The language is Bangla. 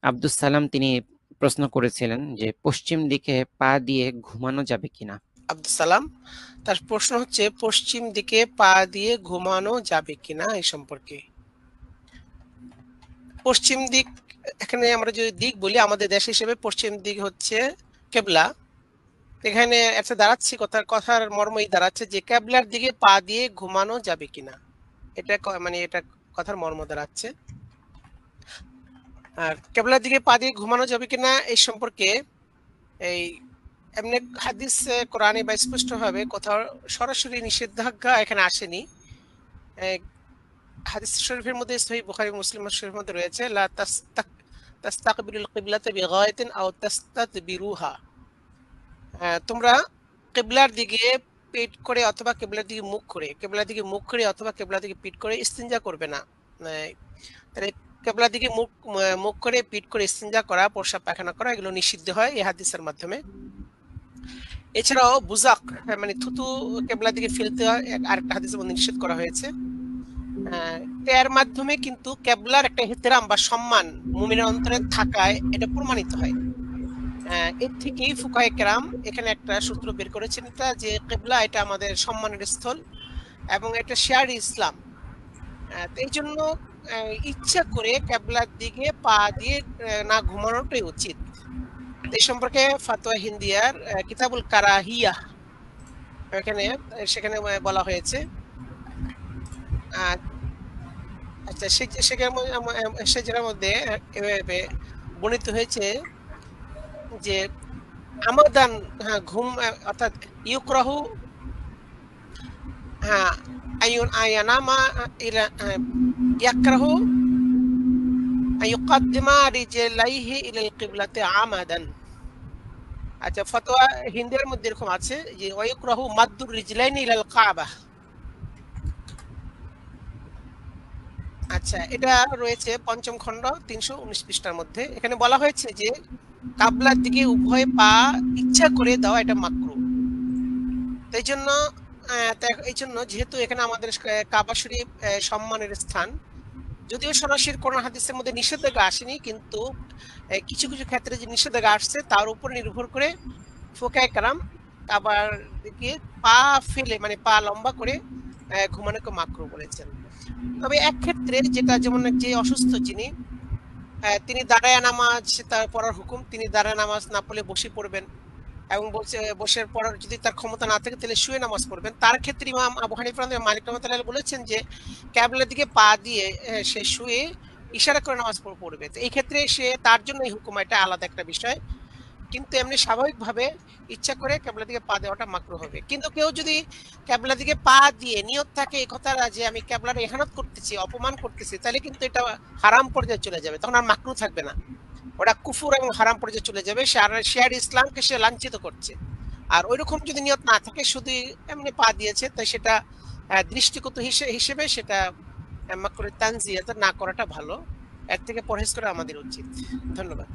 আব্দুস সালাম তিনি প্রশ্ন করেছিলেন যে পশ্চিম দিকে পা দিয়ে ঘুমানো যাবে কিনা। আব্দুল সালাম তার প্রশ্ন হচ্ছে পশ্চিম দিকে পা দিয়ে ঘুমানো যাবে কিনা এই সম্পর্কে। পশ্চিম দিক, এখানে আমরা যদি দিক বলি, আমাদের দেশ হিসেবে পশ্চিম দিক হচ্ছে কেবলা। এখানে একটা দাঁড়াচ্ছে, কথার মর্মই দাঁড়াচ্ছে যে কেবলার দিকে পা দিয়ে ঘুমানো যাবে কিনা। এটা মানে এটা কথার মর্ম দাঁড়াচ্ছে। আর কেবলার দিকে পা দিয়ে ঘুমানো যাবে কিনা এই সম্পর্কে এই এমনি হাদিস কোরআনে বা স্পষ্ট ভাবে কোথাও সরাসরি নিষেধাজ্ঞা এখানে আসেনি। এই হাদিস শরীফের মধ্যে, সহিহ বুখারী মুসলিম শরীফের মধ্যে রয়েছে, লা তাস্তাকবিলুল কিবলাতা বিগায়াতিন আও তাস্তাদবিরুহা। তোমরা কিবলার দিকে পিঠ করে অথবা কিবলার দিকে মুখ করে, কিবলার দিকে মুখ করে অথবা কিবলার দিকে পিঠ করে ইস্তিনজা করবে না। তাহলে কিবলার দিকে মুখ করে পিঠ করে ইস্তিনজা করা, প্রস্রাব পায়খানা করা, এগুলো নিষিদ্ধ হয় এই হাদিসের মাধ্যমে। এছাড়াও বুজাক, মানে থুতু কিবলার দিকে ফেলতে হয়, আরেকটা হাদিসের মধ্যে নিষেধ করা হয়েছে। এর মাধ্যমে কিন্তু কেবলার একটা ইহতিরাম বা সম্মান মুমিনের অন্তরে থাকায় এটা প্রমাণিত হয়। এর থেকেই ফুকাহে কেরাম এখানে একটা সূত্র বের করেছেন, এটা যে কেবলা এটা আমাদের সম্মানের স্থল এবং এটা শেয়ার ইসলাম। এই জন্য ইচ্ছা করে কেবলার দিকে পা দিয়ে না ঘুমানোটাই উচিত। এই সম্পর্কে ফাতোয়া হিন্দিয়ার কিতাবুল কারাহিয়া এখানে সেখানে বলা হয়েছে। আচ্ছা, সেটার মধ্যে এভাবে বর্ণিত হয়েছে যে আমাদান, হ্যাঁ, ঘুম, অর্থাৎ ইউকরাহু, হ্যাঁ, আয়ানামা ইলা ইয়াকরাহু আইয়ুকাদ্দিমা রিজলাইহি ইলাল কিবলাতি আমাদান। আচ্ছা, ফতোয়া হিন্দির মধ্যে এরকম আছে যে ওয়াইকরাহু মাদ্দুর রিজলাইনি ইলাল কাবা। আচ্ছা, এটা রয়েছে পঞ্চম খণ্ড 319 পৃষ্ঠার মধ্যে। এখানে বলা হয়েছে যে কাবলার দিকে উভয় পা ইচ্ছা করে দেওয়া এটা মাকরুহ। এই জন্য এই জন্য যেহেতু এখানে আমাদের কাবা শরীফ সম্মানের স্থান, যদিও সরাসরি কোরআন হাদিসের মধ্যে নিষেধাজ্ঞা আসেনি, কিন্তু কিছু কিছু ক্ষেত্রে যে নিষেধাজ্ঞা আসছে তার উপর নির্ভর করে ফুকায়ে কেরাম কাবার দিকে পা ফেলে, মানে পা লম্বা করে ঘুমানোকে মাকরুহ বলেছেন। তবে এক ক্ষেত্রে, যেটা যেমন যে অসুস্থ যিনি, তিনি দাঁড়ায় নামাজ তার পড়ার হুকুম, তিনি দাঁড়ায় নামাজ না পড়লে বসে পড়বেন, এবং বলছে বসে পড়ার যদি তার ক্ষমতা না থাকে তাহলে শুয়ে নামাজ পড়বেন। তার ক্ষেত্রে ইমাম আবু হানিফা মালিক রাহমাতুল্লাহ বলেছেন যে কিবলার দিকে পা দিয়ে সে শুয়ে ইশারা করে নামাজ পড়বে। তো এই ক্ষেত্রে সে, তার জন্য এই হুকুম, এটা আলাদা একটা বিষয়। কিন্তু এমনি স্বাভাবিকভাবে ইচ্ছা করে কিবলার দিকে পা দেওয়াটা মাকরুহ হবে। কিন্তু কেউ যদি কিবলার দিকে পা দিয়ে নিয়ত থাকে এই কথাটা যে আমি কিবলার ইহানত করতেছি, অপমান করতেছি, তাহলে কিন্তু এটা হারাম পর্যায়ে চলে যাবে, তখন আর মাকরুহ থাকবে না, ওটা কুফুর এবং হারাম পর্যায়ে চলে যাবে। সে আর ইসলামকে সে লাঞ্ছিত করছে। আর ওইরকম যদি নিয়ত না থাকে, শুধু এমনি পা দিয়েছে, তাই সেটা দৃষ্টিগত হিসেবে সেটা মাকরুহ তানজিয়াত না করাটা ভালো। এর থেকে পরহেজ করা আমাদের উচিত। ধন্যবাদ।